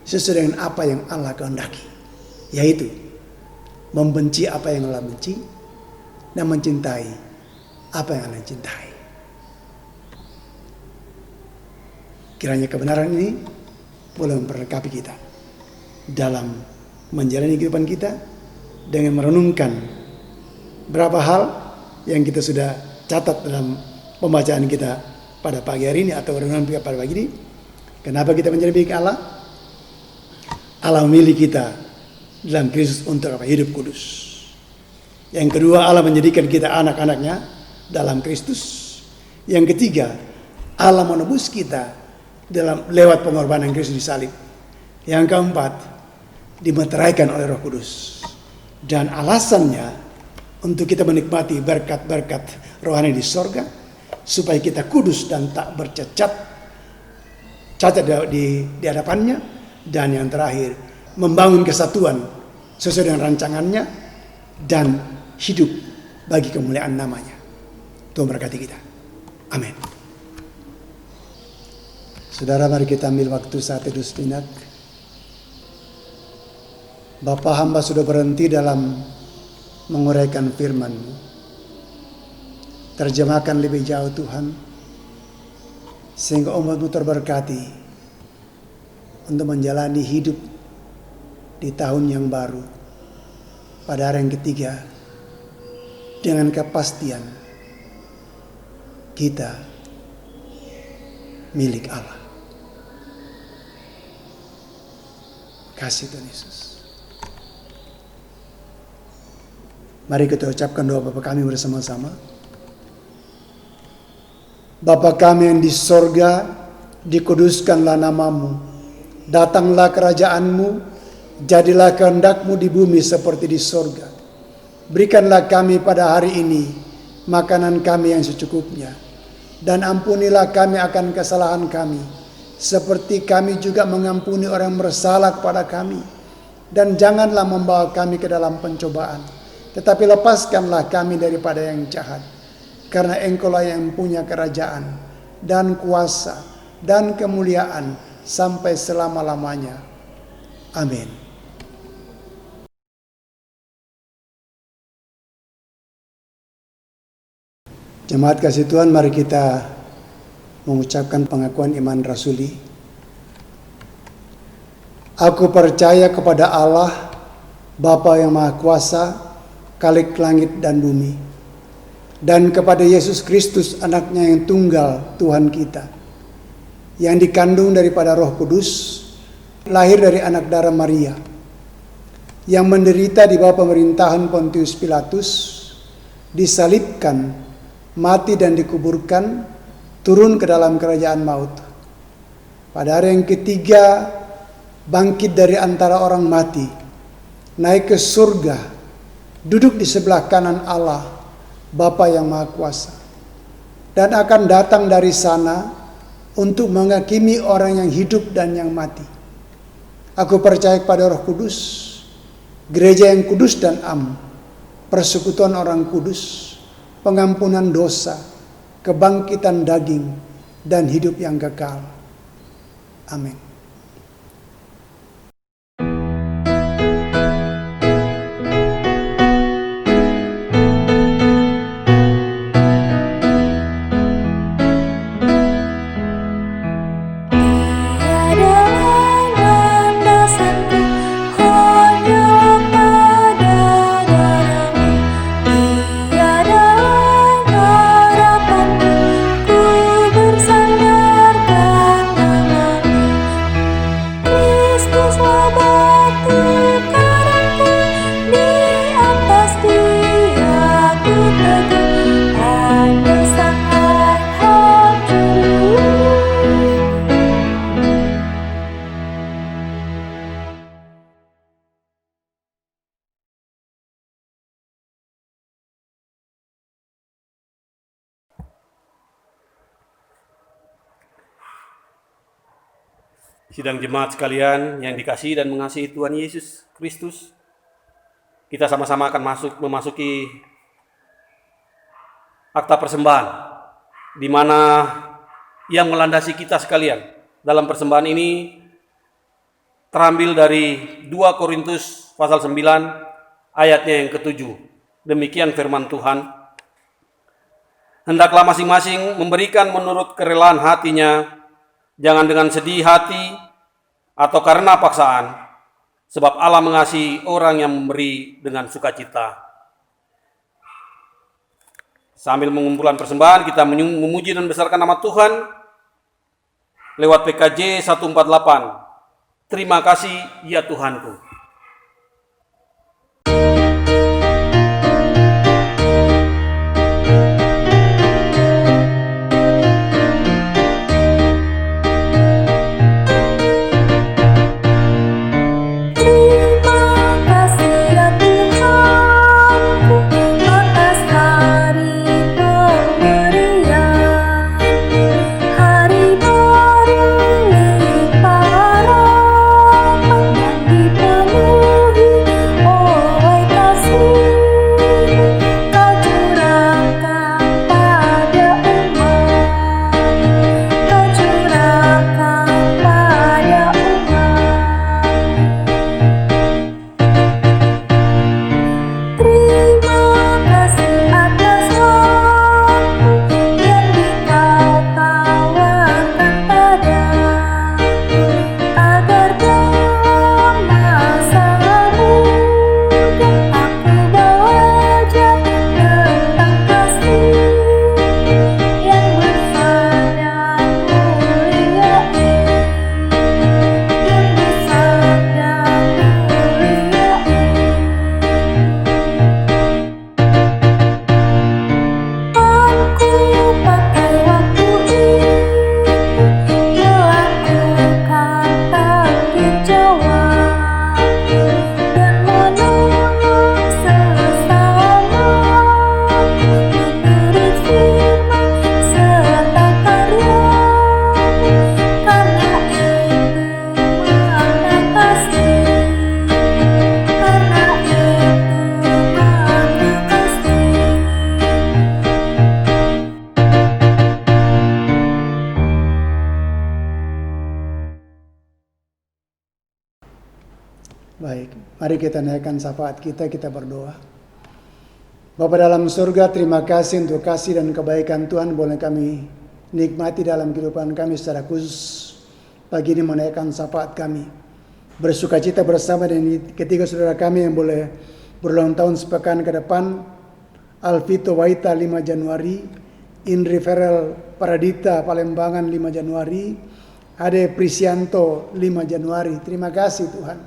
sesuai dengan apa yang Allah kehendaki, yaitu membenci apa yang Allah benci dan mencintai apa yang Allah cintai. Kiranya kebenaran ini boleh memperlengkapi kita dalam menjalani kehidupan kita dengan merenungkan berapa hal yang kita sudah catat dalam pembacaan kita pada pagi hari ini atau renungan kita pada pagi ini. Kenapa kita menjadi milik Allah? Allah memilih kita dalam Kristus untuk apa? Hidup kudus. Yang kedua, Allah menjadikan kita anak-anaknya dalam Kristus. Yang ketiga, Allah menebus kita lewat pengorbanan Kristus di salib. Yang keempat, dimeteraikan oleh Roh Kudus. Dan alasannya untuk kita menikmati berkat-berkat rohani di sorga, supaya kita kudus dan tak bercacat di hadapannya. Dan yang terakhir, membangun kesatuan sesuai dengan rancangannya dan hidup bagi kemuliaan namanya. Tuhan berkati kita. Amin. Saudara, mari kita ambil waktu saat teduh sejenak Bapa, hamba sudah berhenti dalam menguraikan firman-Mu. Terjemahkan lebih jauh Tuhan, sehingga umat-Mu terberkati untuk menjalani hidup di tahun yang baru, pada hari yang ketiga, dengan kepastian kita milik Allah. Kasih Tuhan Yesus. Mari kita ucapkan doa Bapa kami bersama-sama. Bapa kami yang di sorga, dikuduskanlah namamu. Datanglah kerajaan-Mu, jadilah kehendak-Mu di bumi seperti di sorga. Berikanlah kami pada hari ini makanan kami yang secukupnya. Dan ampunilah kami akan kesalahan kami, seperti kami juga mengampuni orang yang bersalah kepada kami. Dan janganlah membawa kami ke dalam pencobaan, tetapi lepaskanlah kami daripada yang jahat. Karena Engkau-lah yang punya kerajaan dan kuasa dan kemuliaan sampai selama-lamanya. Amin. Jemaat kasih Tuhan, mari kita mengucapkan pengakuan iman rasuli. Aku percaya kepada Allah, Bapa yang Maha Kuasa, Khalik langit dan bumi, dan kepada Yesus Kristus, anaknya yang tunggal, Tuhan kita, yang dikandung daripada Roh Kudus, lahir dari anak darah Maria, yang menderita di bawah pemerintahan Pontius Pilatus, disalibkan, mati dan dikuburkan, turun ke dalam kerajaan maut. Pada hari yang ketiga, bangkit dari antara orang mati, naik ke surga, duduk di sebelah kanan Allah, Bapa yang Maha Kuasa, dan akan datang dari sana untuk menghakimi orang yang hidup dan yang mati. Aku percaya kepada Roh Kudus, gereja yang kudus dan am, persekutuan orang kudus, pengampunan dosa, kebangkitan daging, dan hidup yang kekal. Amin.
Sidang jemaat sekalian yang dikasihi dan mengasihi Tuhan Yesus Kristus, kita sama-sama akan memasuki akta persembahan, di mana yang melandasi kita sekalian dalam persembahan ini terambil dari 2 Korintus pasal 9 ayatnya yang ke-7. Demikian firman Tuhan. Hendaklah masing-masing memberikan menurut kerelaan hatinya, jangan dengan sedih hati atau karena paksaan, sebab Allah mengasihi orang yang memberi dengan sukacita. Sambil mengumpulkan persembahan, kita memuji dan besarkan nama Tuhan lewat PKJ 148. Terima kasih ya Tuhanku.
Di
Baik, mari kita naikkan syafaat kita berdoa. Bapa dalam surga, terima kasih untuk kasih dan kebaikan Tuhan boleh kami nikmati dalam kehidupan kami secara khusus. Pagi ini menaikkan syafaat kami. Bersukacita bersama dengan ketiga saudara kami yang boleh berulang tahun sepekan ke depan. Alvito Waita 5 Januari, Indri Ferel Paradita Palembangan 5 Januari, Ade Prisianto 5 Januari. Terima kasih Tuhan.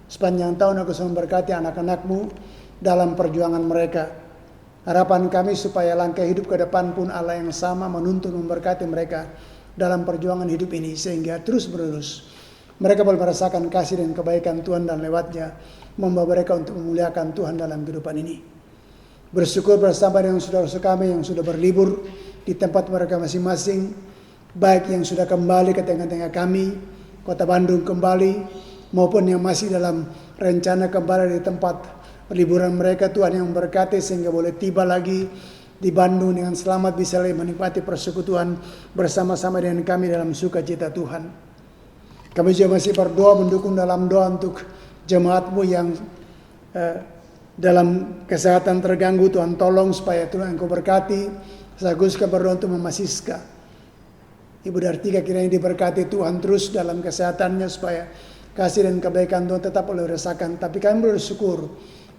Sepanjang tahun aku selalu memberkati anak-anak-Mu dalam perjuangan mereka. Harapan kami supaya langkah hidup ke depan pun Allah yang sama menuntun memberkati mereka dalam perjuangan hidup ini. Sehingga terus menerus mereka boleh merasakan kasih dan kebaikan Tuhan dan lewatnya membawa mereka untuk memuliakan Tuhan dalam kehidupan ini. Bersyukur bersama dengan saudara-saudara kami yang sudah berlibur di tempat mereka masing-masing. Baik yang sudah kembali ke tengah-tengah kami, kota Bandung kembali, maupun yang masih dalam rencana kembali di tempat liburan mereka. Tuhan yang memberkati sehingga boleh tiba lagi di Bandung dengan selamat, bisa menikmati persekutuan bersama-sama dengan kami dalam sukacita Tuhan. Kami juga masih berdoa mendukung dalam doa untuk jemaat-Mu yang dalam kesehatan terganggu. Tuhan tolong supaya Tuhan Engkau berkati. Saya khususkan berdoa untuk Mama Siska, Ibu Dartika, kiranya diberkati Tuhan terus dalam kesehatannya supaya kasih dan kebaikan Tuhan tetap boleh rasakan. Tapi kami bersyukur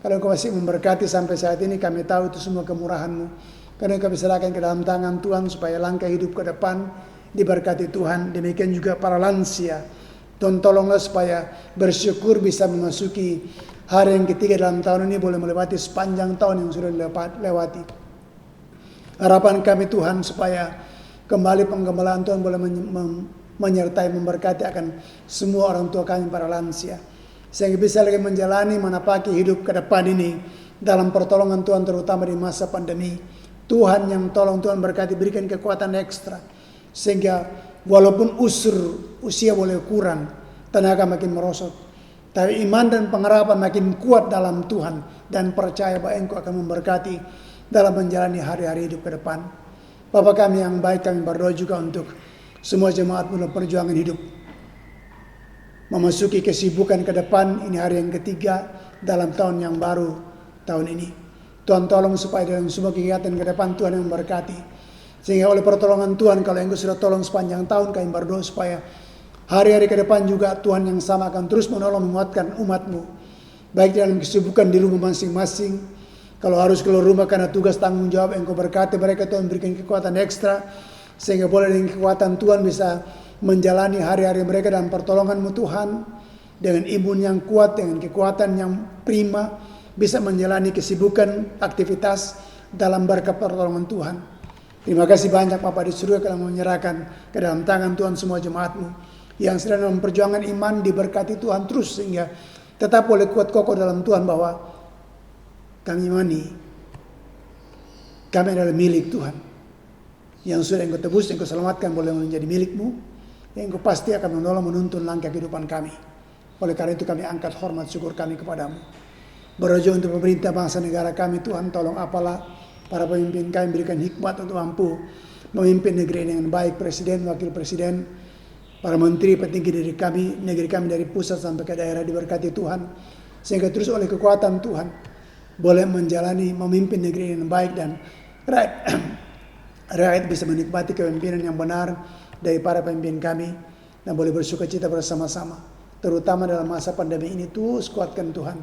kalau Engkau masih memberkati sampai saat ini. Kami tahu itu semua kemurahan-Mu. Karena kami serahkan ke dalam tangan Tuhan supaya langkah hidup ke depan diberkati Tuhan. Demikian juga para lansia. Tuhan tolonglah supaya bersyukur bisa memasuki hari yang ketiga dalam tahun ini, boleh melewati sepanjang tahun yang sudah dilewati. Harapan kami Tuhan supaya kembali penggembalaan Tuhan boleh menyertai memberkati akan semua orang tua kami para lansia. Sehingga bisa lagi menjalani menapaki hidup ke depan ini dalam pertolongan Tuhan, terutama di masa pandemi. Tuhan yang tolong, Tuhan berkati, berikan kekuatan ekstra. Sehingga walaupun usia boleh kurang, tenaga makin merosot, tapi iman dan pengharapan makin kuat dalam Tuhan. Dan percaya bahwa Engkau akan memberkati dalam menjalani hari-hari hidup ke depan. Bapa kami yang baik, kami berdoa juga untuk semua jemaat dalam perjuangan hidup. Memasuki kesibukan ke depan, ini hari yang ketiga dalam tahun yang baru tahun ini. Tuhan tolong supaya dalam semua kegiatan ke depan Tuhan yang memberkati. Sehingga oleh pertolongan Tuhan, kalau Engkau sudah tolong sepanjang tahun, kami berdoa supaya hari-hari ke depan juga Tuhan yang sama akan terus menolong menguatkan umat-Mu. Baik dalam kesibukan di rumah masing-masing. Kalau harus keluar rumah karena tugas tanggung jawab, Engkau berkati mereka, Tuhan berikan kekuatan ekstra. Sehingga boleh dengan kekuatan Tuhan bisa menjalani hari-hari mereka dalam pertolongan-Mu Tuhan. Dengan imun yang kuat, dengan kekuatan yang prima, bisa menjalani kesibukan, aktivitas dalam berkat pertolongan Tuhan. Terima kasih banyak Bapak di surga kalau menyerahkan ke dalam tangan Tuhan semua jemaat-Mu yang sedang memperjuangkan iman, diberkati Tuhan terus sehingga tetap boleh kuat kokoh dalam Tuhan bahwa kami imani kami adalah milik Tuhan. Yang sudah Engkau tebus, Engkau selamatkan boleh menjadi milik-Mu. Yang Engkau pasti akan menolong menuntun langkah kehidupan kami. Oleh karena itu kami angkat hormat syukur kami kepadamu. Berdoa untuk pemerintah bangsa negara kami, Tuhan tolong apalah para pemimpin kami, berikan hikmat untuk mampu memimpin negeri ini dengan baik. Presiden, wakil presiden, para menteri, petinggi dari kami, negeri kami dari pusat sampai ke daerah diberkati Tuhan. Sehingga terus oleh kekuatan Tuhan boleh menjalani memimpin negeri ini dengan baik dan rakyat bisa menikmati kepemimpinan yang benar dari para pemimpin kami dan boleh bersukacita bersama-sama. Terutama dalam masa pandemi ini, terus kuatkan Tuhan.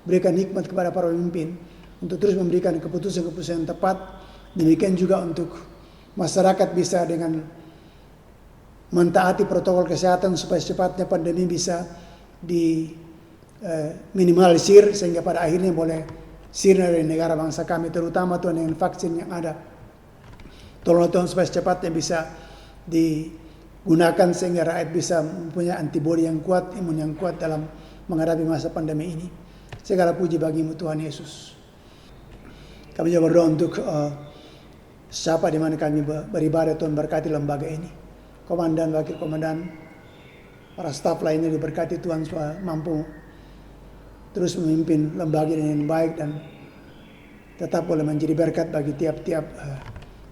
Berikan hikmat kepada para pemimpin untuk terus memberikan keputusan-keputusan yang tepat. Demikian juga untuk masyarakat bisa dengan mentaati protokol kesehatan supaya secepatnya pandemi bisa diminimalisir sehingga pada akhirnya boleh sirna dari negara bangsa kami, terutama Tuhan dengan vaksin yang ada. Tolong Tuhan supaya secepatnya bisa digunakan sehingga rakyat bisa mempunyai antibodi yang kuat, imun yang kuat dalam menghadapi masa pandemi ini. Segala puji bagimu Tuhan Yesus. Kami juga berdoa untuk siapa di mana kami beribadah, Tuhan berkati lembaga ini. Komandan, wakil komandan, para staf lainnya diberkati Tuhan supaya mampu terus memimpin lembaga ini dengan baik dan tetap boleh menjadi berkat bagi tiap-tiap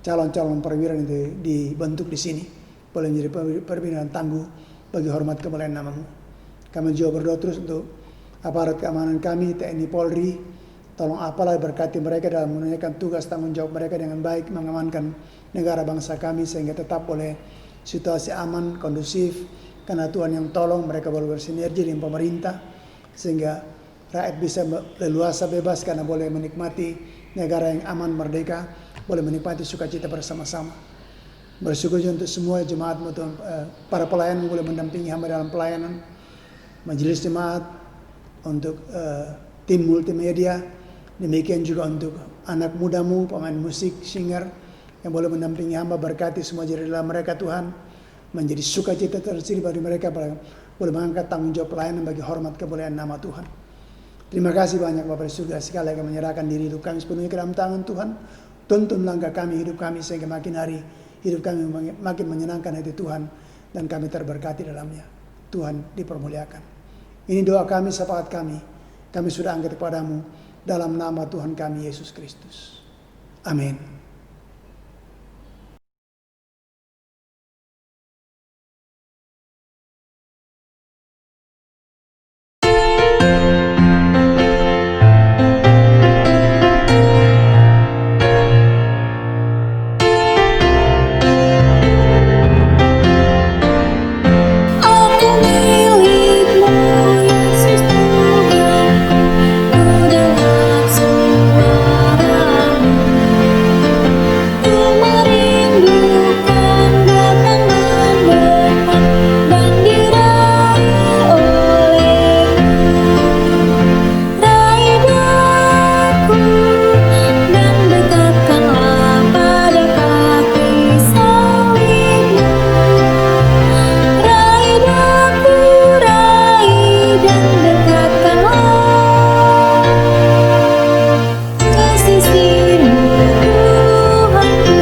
calon-calon perwira yang dibentuk di sini. Boleh menjadi perwira yang tangguh bagi hormat kemuliaan nama-Mu. Kami juga berdoa terus untuk aparat keamanan kami, TNI Polri, tolong apalah berkati mereka dalam menunaikan tugas tanggung jawab mereka dengan baik, mengamankan negara bangsa kami sehingga tetap oleh situasi aman, kondusif, karena Tuhan yang tolong mereka boleh bersinergi dengan pemerintah, sehingga rakyat bisa leluasa bebas karena boleh menikmati negara yang aman, merdeka, boleh menikmati sukacita bersama-sama. Bersyukur juga untuk semua jemaat, para pelayan yang boleh mendampingi hamba dalam pelayanan, majelis jemaat, untuk tim multimedia, demikian juga untuk anak mudamu, pemain musik, singer, yang boleh mendampingi hamba, berkati semua jari dalam mereka Tuhan, menjadi sukacita tersendiri bagi mereka, boleh mengangkat tanggung jawab pelayanan bagi hormat kemuliaan nama Tuhan. Terima kasih banyak Bapak di surga, sekali lagi menyerahkan diri hidup kami sepenuhnya ke dalam tangan Tuhan. Tuntun langkah kami, hidup kami, sehingga makin hari hidup kami makin menyenangkan hati Tuhan, dan kami terberkati dalamnya. Tuhan dipermuliakan. Ini doa kami, syafaat kami sudah angkat kepadamu dalam nama Tuhan kami Yesus Kristus. Amin.
Aku milikmu, Yesus Tuhanku, ku dengar suaramu. Ku merindukan datang mendekat dan diraih olehmu. Raih daku dan dekatkanlah pada kaki salibmu. Raih daku, raih dan dekatkanlah ke sisimu Tuhanku.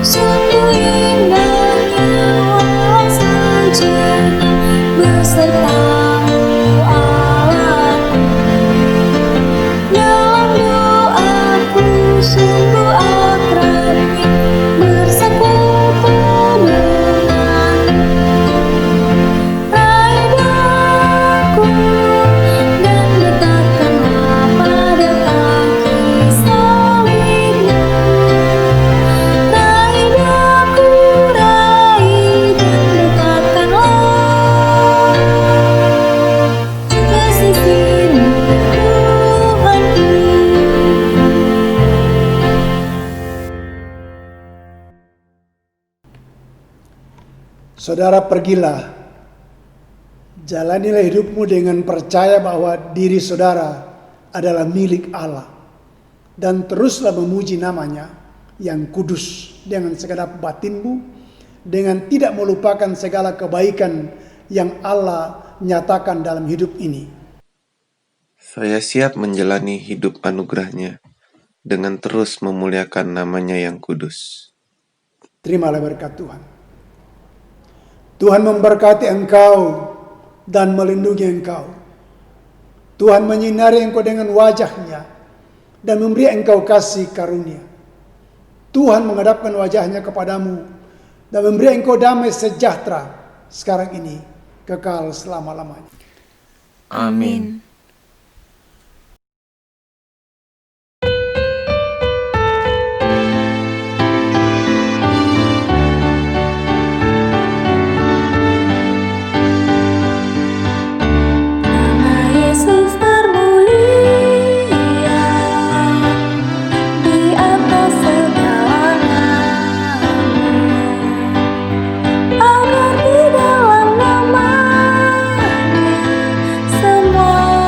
Sungguh indahnya walau sejenak besertamu Allahku. Dalam doaku sungguh akrabnya bersekutu denganmu. Raih daku dan dekatkanlah pada kaki salibmu. Raih daku, raih dan dekatkanlah ke sisimu Tuhanku.
Saudara, pergilah, jalanilah hidupmu dengan percaya bahwa diri saudara adalah milik Allah, dan teruslah memuji namanya yang kudus dengan segenap batinmu, dengan tidak melupakan segala kebaikan yang Allah nyatakan dalam hidup ini.
Saya siap menjalani hidup anugerahnya dengan terus memuliakan namanya yang kudus.
Terimalah berkat Tuhan. Tuhan memberkati engkau dan melindungi engkau. Tuhan menyinari engkau dengan wajah-Nya dan memberi engkau kasih karunia. Tuhan menghadapkan wajah-Nya kepadamu dan memberi engkau damai sejahtera sekarang ini, kekal selama-lamanya.
Amin.
Nama Yesus termulia di atas segala nama. Agar di dalam nama-Nya semua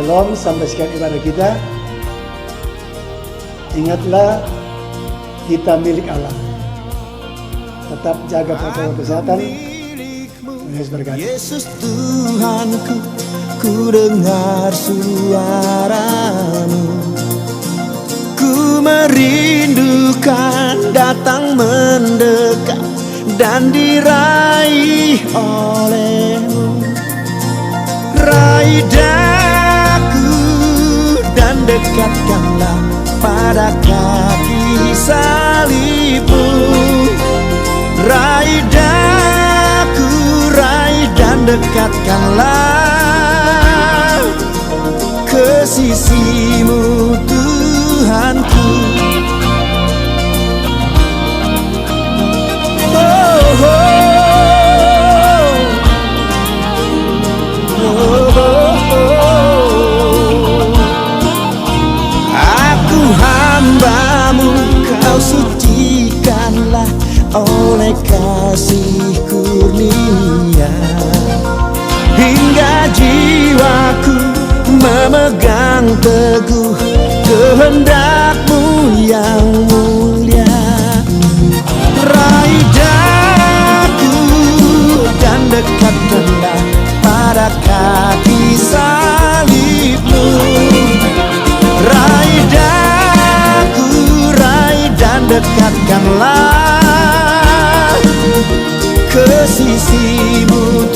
Shalom, sampai sekian ibadah kita. Ingatlah, kita milik Allah. Tetap jaga protokol kesehatan. Yesus berkati.
Yesus Tuhanku, ku dengar suaramu. Ku merindukan datang mendekat dan diraih olehmu. Raih daku dan dekatkanlah pada kaki salibmu. Raih daku, raih dan dekatkanlah ke sisimu Tuhanku. Oh, oh, oh, oh. Aku hambamu, kau sucikanlah oleh kasih kurnia, hingga jiwaku memegang teguh kehendak-Mu yang mulia. Raih daku dan dekatkanlah pada kaki salib-Mu. Raih daku, raih dan dekatkanlah ke sisimu